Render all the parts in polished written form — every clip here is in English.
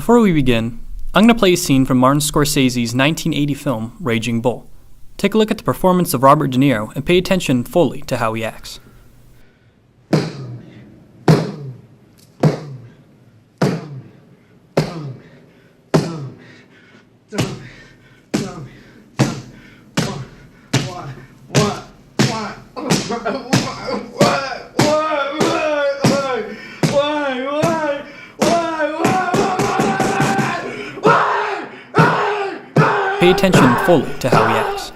Before we begin, I'm going to play a scene from Martin Scorsese's 1980 film, Raging Bull. Take a look at the performance of Robert De Niro and pay attention fully to how he acts. Pay attention fully to how he acts.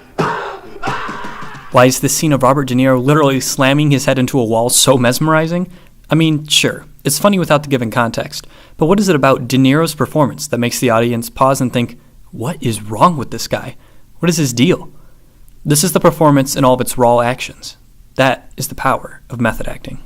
Why is this scene of Robert De Niro literally slamming his head into a wall so mesmerizing? I mean, sure, it's funny without the given context, but what is it about De Niro's performance that makes the audience pause and think, what is wrong with this guy? What is his deal? This is the performance in all of its raw actions. That is the power of method acting.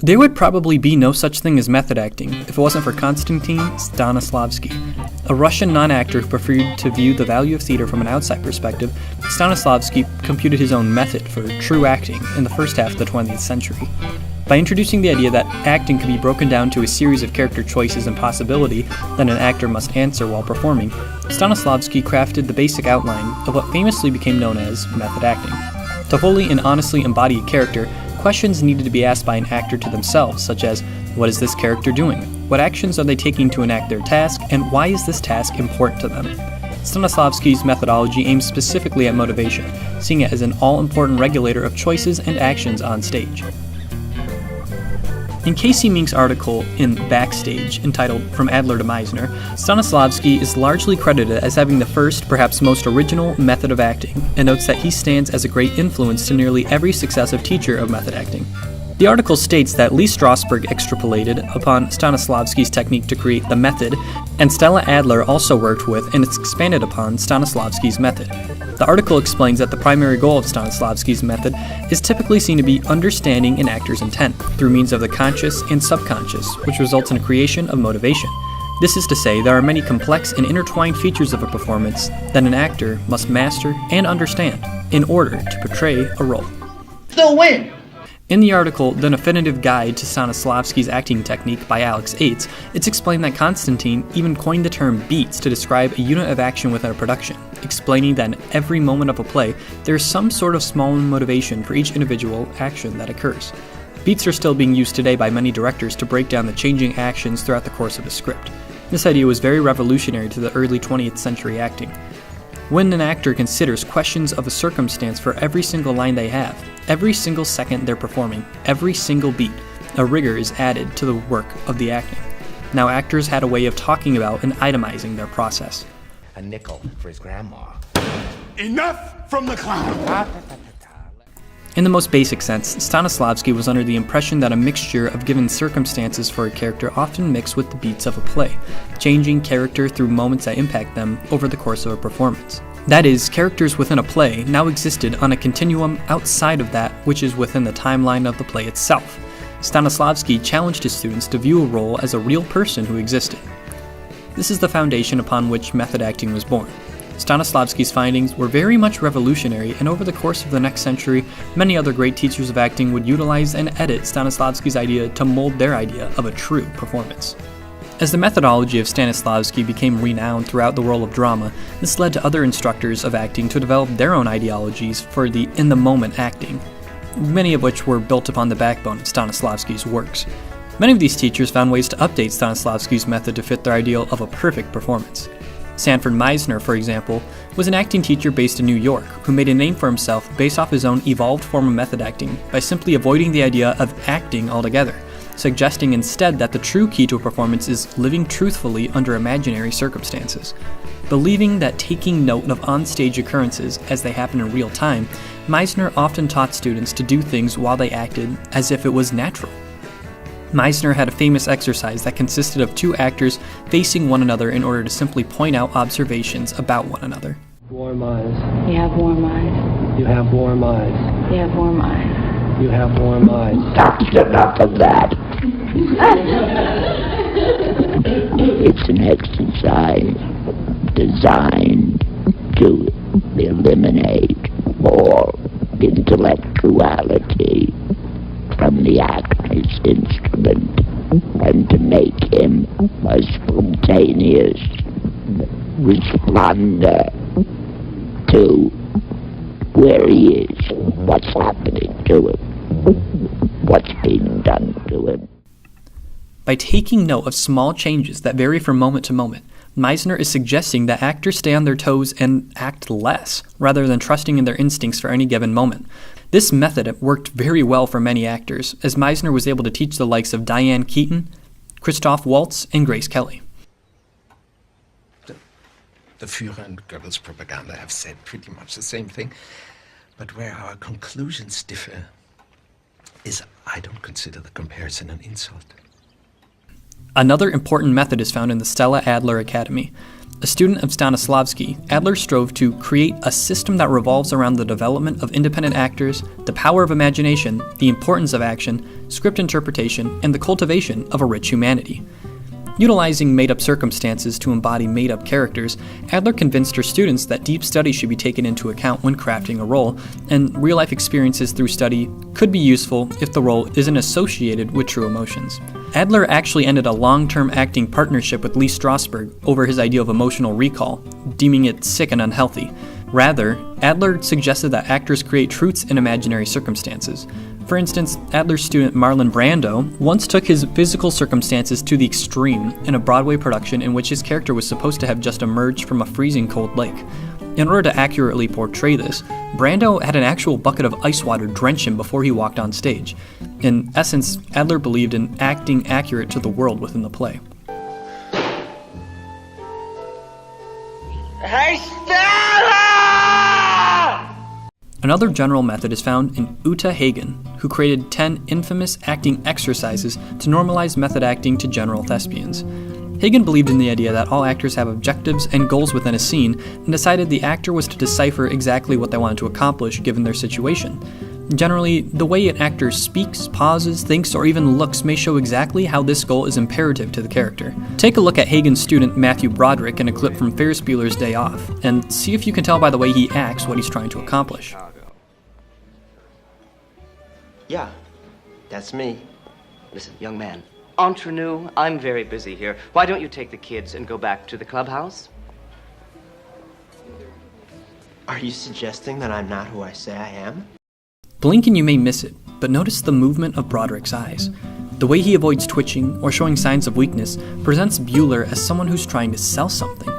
There would probably be no such thing as method acting if it wasn't for Konstantin Stanislavski, a Russian non-actor who preferred to view the value of theater from an outside perspective. Stanislavski computed his own method for true acting in the first half of the 20th century. By introducing the idea that acting could be broken down to a series of character choices and possibility that an actor must answer while performing, Stanislavski crafted the basic outline of what famously became known as method acting. To fully and honestly embody a character, questions needed to be asked by an actor to themselves, such as, what is this character doing? What actions are they taking to enact their task? And why is this task important to them? Stanislavski's methodology aims specifically at motivation, seeing it as an all-important regulator of choices and actions on stage. In Casey Mink's article in Backstage, entitled From Adler to Meisner, Stanislavski is largely credited as having the first, perhaps most original, method of acting, and notes that he stands as a great influence to nearly every successive teacher of method acting. The article states that Lee Strasberg extrapolated upon Stanislavski's technique to create the method, and Stella Adler also worked with and expanded upon Stanislavski's method. The article explains that the primary goal of Stanislavski's method is typically seen to be understanding an actor's intent through means of the conscious and subconscious, which results in a creation of motivation. This is to say, there are many complex and intertwined features of a performance that an actor must master and understand in order to portray a role. Still win! In the article, The Definitive Guide to Stanislavski's Acting Technique by Alex Ates, it's explained that Konstantin even coined the term beats to describe a unit of action within a production, explaining that in every moment of a play, there is some sort of small motivation for each individual action that occurs. Beats are still being used today by many directors to break down the changing actions throughout the course of a script. This idea was very revolutionary to the early 20th century acting. When an actor considers questions of a circumstance for every single line they have, every single second they're performing, every single beat, a rigor is added to the work of the acting. Now actors had a way of talking about and itemizing their process. A nickel for his grandma. Enough from the clown! In the most basic sense, Stanislavski was under the impression that a mixture of given circumstances for a character often mix with the beats of a play, changing character through moments that impact them over the course of a performance. That is, characters within a play now existed on a continuum outside of that which is within the timeline of the play itself. Stanislavski challenged his students to view a role as a real person who existed. This is the foundation upon which method acting was born. Stanislavski's findings were very much revolutionary, and over the course of the next century, many other great teachers of acting would utilize and edit Stanislavski's idea to mold their idea of a true performance. As the methodology of Stanislavski became renowned throughout the world of drama, this led to other instructors of acting to develop their own ideologies for the in-the-moment acting, many of which were built upon the backbone of Stanislavski's works. Many of these teachers found ways to update Stanislavski's method to fit their ideal of a perfect performance. Sanford Meisner, for example, was an acting teacher based in New York who made a name for himself based off his own evolved form of method acting by simply avoiding the idea of acting altogether, suggesting instead that the true key to a performance is living truthfully under imaginary circumstances. Believing that taking note of on-stage occurrences as they happen in real time, Meisner often taught students to do things while they acted as if it was natural. Meisner had a famous exercise that consisted of two actors facing one another in order to simply point out observations about one another. Warm eyes. You have warm eyes. You have warm eyes. You have warm eyes. You have warm eyes. That's enough of that. It's an exercise designed to eliminate all intellectuality from the actor's instrument. and to make him a spontaneous responder to where he is, what's happening to him, what's being done to him. By taking note of small changes that vary from moment to moment, Meisner is suggesting that actors stay on their toes and act less, rather than trusting in their instincts for any given moment. This method worked very well for many actors, as Meisner was able to teach the likes of Diane Keaton, Christoph Waltz, and Grace Kelly. The Führer and Goebbels propaganda have said pretty much the same thing, but where our conclusions differ is I don't consider the comparison an insult. Another important method is found in the Stella Adler Academy. A student of Stanislavski, Adler strove to create a system that revolves around the development of independent actors, the power of imagination, the importance of action, script interpretation, and the cultivation of a rich humanity. Utilizing made-up circumstances to embody made-up characters, Adler convinced her students that deep study should be taken into account when crafting a role, and real-life experiences through study could be useful if the role isn't associated with true emotions. Adler actually ended a long-term acting partnership with Lee Strasberg over his idea of emotional recall, deeming it sick and unhealthy. Rather, Adler suggested that actors create truths in imaginary circumstances. For instance, Adler's student Marlon Brando once took his physical circumstances to the extreme in a Broadway production in which his character was supposed to have just emerged from a freezing cold lake. In order to accurately portray this, Brando had an actual bucket of ice water drench him before he walked on stage. In essence, Adler believed in acting accurate to the world within the play. Hey, Stella! Another general method is found in Uta Hagen, who created 10 infamous acting exercises to normalize method acting to general thespians. Hagen believed in the idea that all actors have objectives and goals within a scene, and decided the actor was to decipher exactly what they wanted to accomplish given their situation. Generally, the way an actor speaks, pauses, thinks, or even looks may show exactly how this goal is imperative to the character. Take a look at Hagen's student Matthew Broderick in a clip from Ferris Bueller's Day Off, and see if you can tell by the way he acts what he's trying to accomplish. Yeah, that's me. Listen, young man. Entre nous, I'm very busy here. Why don't you take the kids and go back to the clubhouse? Are you suggesting that I'm not who I say I am? Blink and you may miss it, but notice the movement of Broderick's eyes. The way he avoids twitching or showing signs of weakness presents Bueller as someone who's trying to sell something.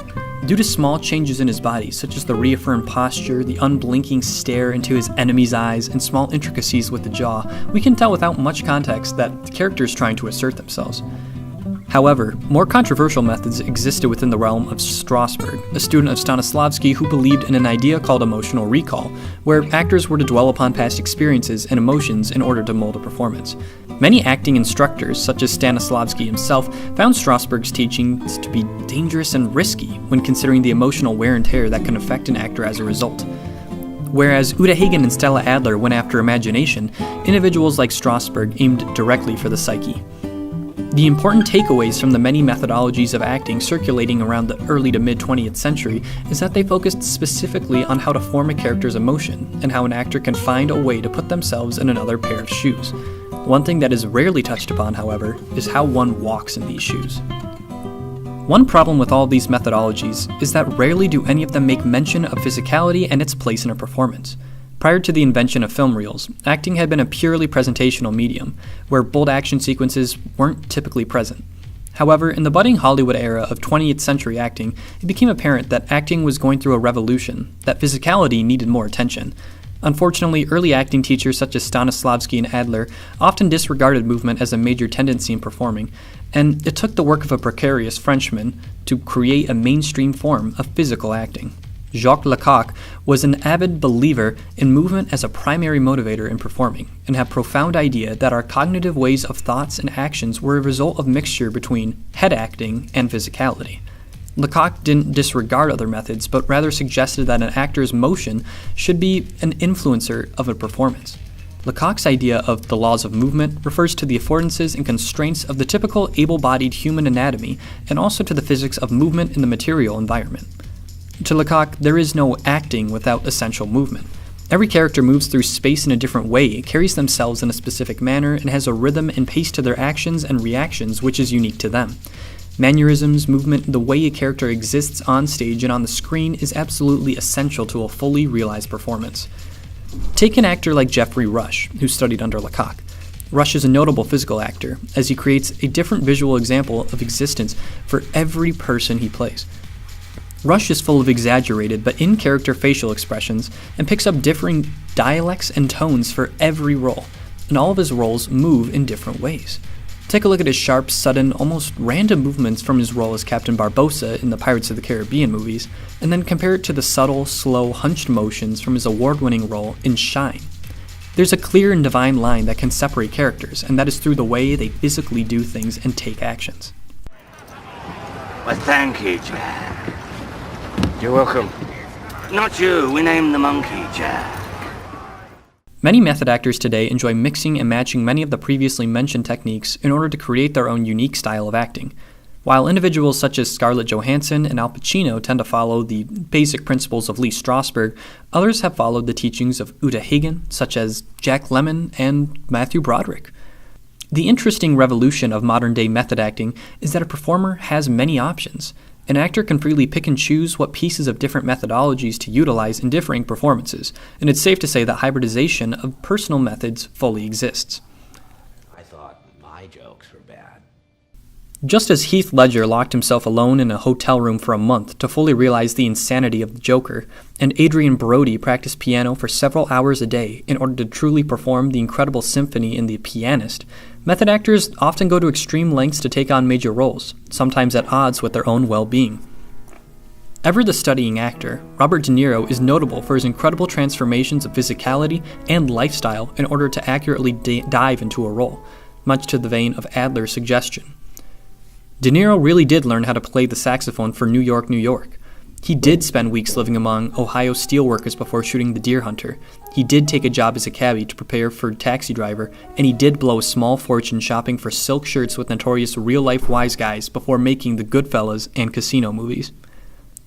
Due to small changes in his body, such as the reaffirmed posture, the unblinking stare into his enemy's eyes, and small intricacies with the jaw, we can tell without much context that the character is trying to assert themselves. However, more controversial methods existed within the realm of Strasberg, a student of Stanislavski who believed in an idea called emotional recall, where actors were to dwell upon past experiences and emotions in order to mold a performance. Many acting instructors, such as Stanislavski himself, found Strasberg's teachings to be dangerous and risky when considering the emotional wear and tear that can affect an actor as a result. Whereas Uta Hagen and Stella Adler went after imagination, individuals like Strasberg aimed directly for the psyche. The important takeaways from the many methodologies of acting circulating around the early to mid-20th century is that they focused specifically on how to form a character's emotion and how an actor can find a way to put themselves in another pair of shoes. One thing that is rarely touched upon, however, is how one walks in these shoes. One problem with all these methodologies is that rarely do any of them make mention of physicality and its place in a performance. Prior to the invention of film reels, acting had been a purely presentational medium, where bold action sequences weren't typically present. However, in the budding Hollywood era of 20th century acting, it became apparent that acting was going through a revolution, that physicality needed more attention. Unfortunately, early acting teachers such as Stanislavski and Adler often disregarded movement as a major tendency in performing, and it took the work of a precarious Frenchman to create a mainstream form of physical acting. Jacques Lecoq was an avid believer in movement as a primary motivator in performing, and had a profound idea that our cognitive ways of thoughts and actions were a result of mixture between head acting and physicality. Lecoq didn't disregard other methods, but rather suggested that an actor's motion should be an influencer of a performance. Lecoq's idea of the laws of movement refers to the affordances and constraints of the typical able-bodied human anatomy, and also to the physics of movement in the material environment. To Lecoq, there is no acting without essential movement. Every character moves through space in a different way, carries themselves in a specific manner, and has a rhythm and pace to their actions and reactions which is unique to them. Mannerisms, movement, the way a character exists on stage and on the screen is absolutely essential to a fully realized performance. Take an actor like Geoffrey Rush, who studied under Lecoq. Rush is a notable physical actor, as he creates a different visual example of existence for every person he plays. Rush is full of exaggerated but in-character facial expressions and picks up differing dialects and tones for every role, and all of his roles move in different ways. Take a look at his sharp, sudden, almost random movements from his role as Captain Barbossa in the Pirates of the Caribbean movies, and then compare it to the subtle, slow, hunched motions from his award-winning role in Shine. There's a clear and divine line that can separate characters, and that is through the way they physically do things and take actions. Well, thank you, Jack. You're welcome. Not you, we named the monkey Jack. Many method actors today enjoy mixing and matching many of the previously mentioned techniques in order to create their own unique style of acting. While individuals such as Scarlett Johansson and Al Pacino tend to follow the basic principles of Lee Strasberg, others have followed the teachings of Uta Hagen, such as Jack Lemmon and Matthew Broderick. The interesting revolution of modern-day method acting is that a performer has many options. An actor can freely pick and choose what pieces of different methodologies to utilize in differing performances, and it's safe to say that hybridization of personal methods fully exists. I thought my jokes were bad. Just as Heath Ledger locked himself alone in a hotel room for a month to fully realize the insanity of the Joker, and Adrian Brody practiced piano for several hours a day in order to truly perform the incredible symphony in The Pianist, method actors often go to extreme lengths to take on major roles, sometimes at odds with their own well-being. Ever the studying actor, Robert De Niro is notable for his incredible transformations of physicality and lifestyle in order to accurately dive into a role, much to the vein of Adler's suggestion. De Niro really did learn how to play the saxophone for New York, New York. He did spend weeks living among Ohio steelworkers before shooting The Deer Hunter. He did take a job as a cabbie to prepare for Taxi Driver, and he did blow a small fortune shopping for silk shirts with notorious real-life wise guys before making the Goodfellas and Casino movies.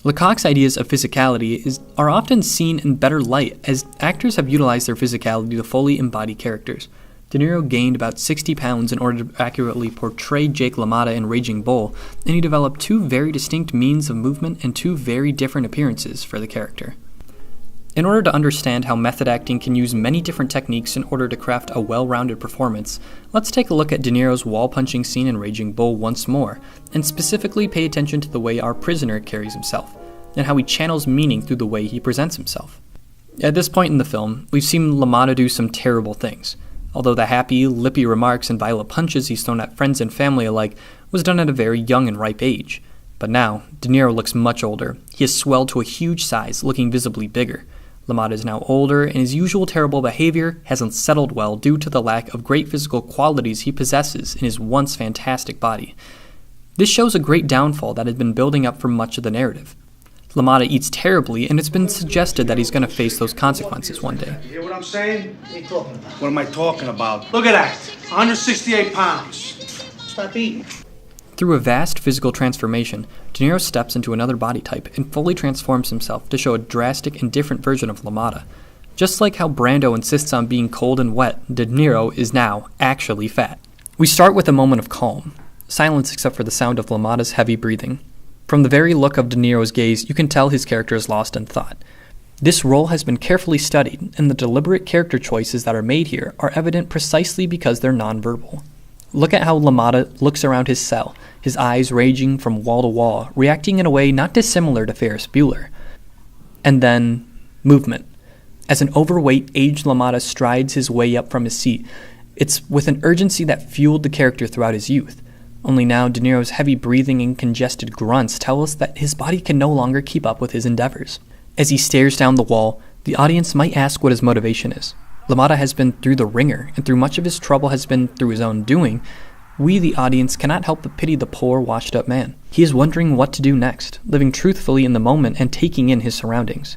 Lecoq's ideas of physicality are often seen in better light, as actors have utilized their physicality to fully embody characters. De Niro gained about 60 pounds in order to accurately portray Jake LaMotta in Raging Bull, and he developed two very distinct means of movement and two very different appearances for the character. In order to understand how method acting can use many different techniques in order to craft a well-rounded performance, let's take a look at De Niro's wall-punching scene in Raging Bull once more, and specifically pay attention to the way our prisoner carries himself, and how he channels meaning through the way he presents himself. At this point in the film, we've seen LaMotta do some terrible things. Although the happy, lippy remarks and violent punches he's thrown at friends and family alike was done at a very young and ripe age. But now, De Niro looks much older. He has swelled to a huge size, looking visibly bigger. LaMotta is now older, and his usual terrible behavior hasn't settled well due to the lack of great physical qualities he possesses in his once fantastic body. This shows a great downfall that had been building up for much of the narrative. LaMotta eats terribly, and it's been suggested that he's going to face those consequences one day. You hear what I'm saying? What are you talking about? What am I talking about? Look at that. 168 pounds. Stop eating. Through a vast physical transformation, De Niro steps into another body type and fully transforms himself to show a drastic and different version of LaMotta. Just like how Brando insists on being cold and wet, De Niro is now actually fat. We start with a moment of calm, silence except for the sound of LaMotta's heavy breathing. From the very look of De Niro's gaze, you can tell his character is lost in thought. This role has been carefully studied, and the deliberate character choices that are made here are evident precisely because they're nonverbal. Look at how LaMotta looks around his cell, his eyes raging from wall to wall, reacting in a way not dissimilar to Ferris Bueller. And then, movement. As an overweight, aged LaMotta strides his way up from his seat, it's with an urgency that fueled the character throughout his youth. Only now, De Niro's heavy breathing and congested grunts tell us that his body can no longer keep up with his endeavors. As he stares down the wall, the audience might ask what his motivation is. LaMotta has been through the ringer, and through much of his trouble has been through his own doing. We, the audience, cannot help but pity the poor, washed-up man. He is wondering what to do next, living truthfully in the moment and taking in his surroundings.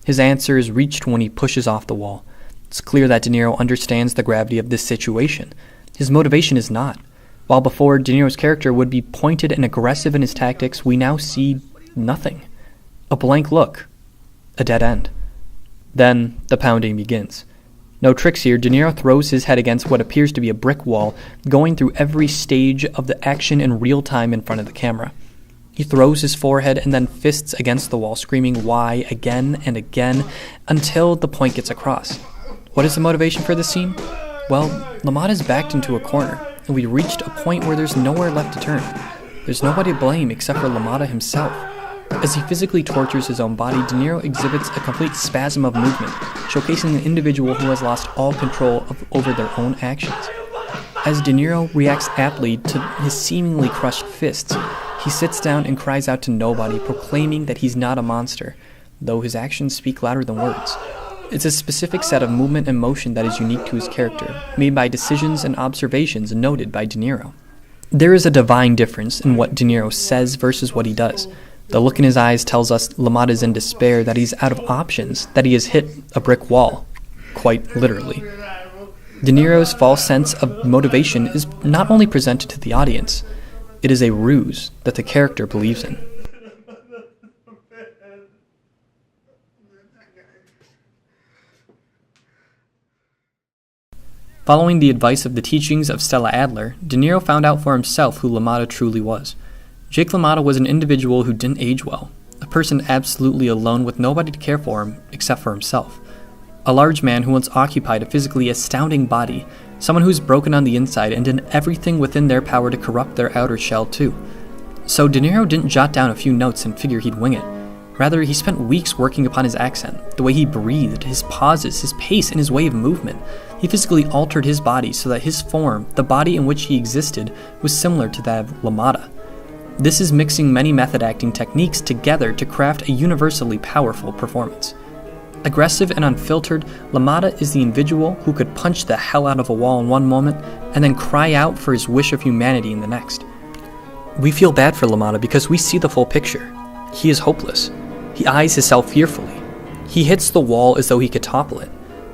His answer is reached when he pushes off the wall. It's clear that De Niro understands the gravity of this situation. His motivation is not. While before De Niro's character would be pointed and aggressive in his tactics, we now see nothing. A blank look. A dead end. Then, the pounding begins. No tricks here, De Niro throws his head against what appears to be a brick wall, going through every stage of the action in real time in front of the camera. He throws his forehead and then fists against the wall, screaming "why" again and again, until the point gets across. What is the motivation for this scene? Well, LaMotta's backed into a corner, and we reached a point where there's nowhere left to turn. There's nobody to blame except for LaMotta himself. As he physically tortures his own body, De Niro exhibits a complete spasm of movement, showcasing an individual who has lost all control over their own actions. As De Niro reacts aptly to his seemingly crushed fists, he sits down and cries out to nobody, proclaiming that he's not a monster, though his actions speak louder than words. It's a specific set of movement and motion that is unique to his character, made by decisions and observations noted by De Niro. There is a divine difference in what De Niro says versus what he does. The look in his eyes tells us LaMotta is in despair, that he's out of options, that he has hit a brick wall, quite literally. De Niro's false sense of motivation is not only presented to the audience, it is a ruse that the character believes in. Following the advice of the teachings of Stella Adler, De Niro found out for himself who LaMotta truly was. Jake LaMotta was an individual who didn't age well, a person absolutely alone with nobody to care for him except for himself. A large man who once occupied a physically astounding body, someone who's broken on the inside and did everything within their power to corrupt their outer shell too. So De Niro didn't jot down a few notes and figure he'd wing it. Rather, he spent weeks working upon his accent, the way he breathed, his pauses, his pace, and his way of movement. He physically altered his body so that his form, the body in which he existed, was similar to that of LaMotta. This is mixing many method acting techniques together to craft a universally powerful performance. Aggressive and unfiltered, LaMotta is the individual who could punch the hell out of a wall in one moment and then cry out for his wish of humanity in the next. We feel bad for LaMotta because we see the full picture. He is hopeless. He eyes himself fearfully. He hits the wall as though he could topple it.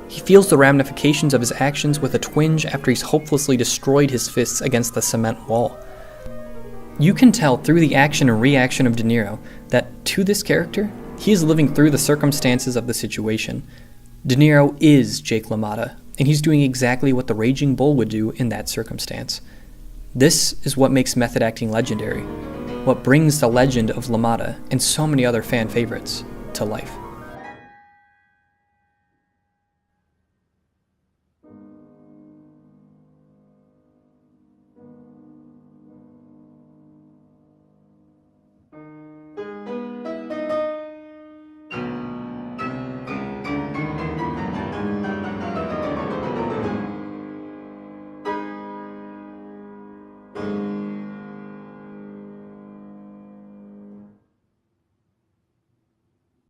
He feels the ramifications of his actions with a twinge after he's hopelessly destroyed his fists against the cement wall. You can tell through the action and reaction of De Niro that, to this character, he is living through the circumstances of the situation. De Niro is Jake LaMotta, and he's doing exactly what the Raging Bull would do in that circumstance. This is what makes method acting legendary, what brings the legend of LaMotta and so many other fan favorites to life.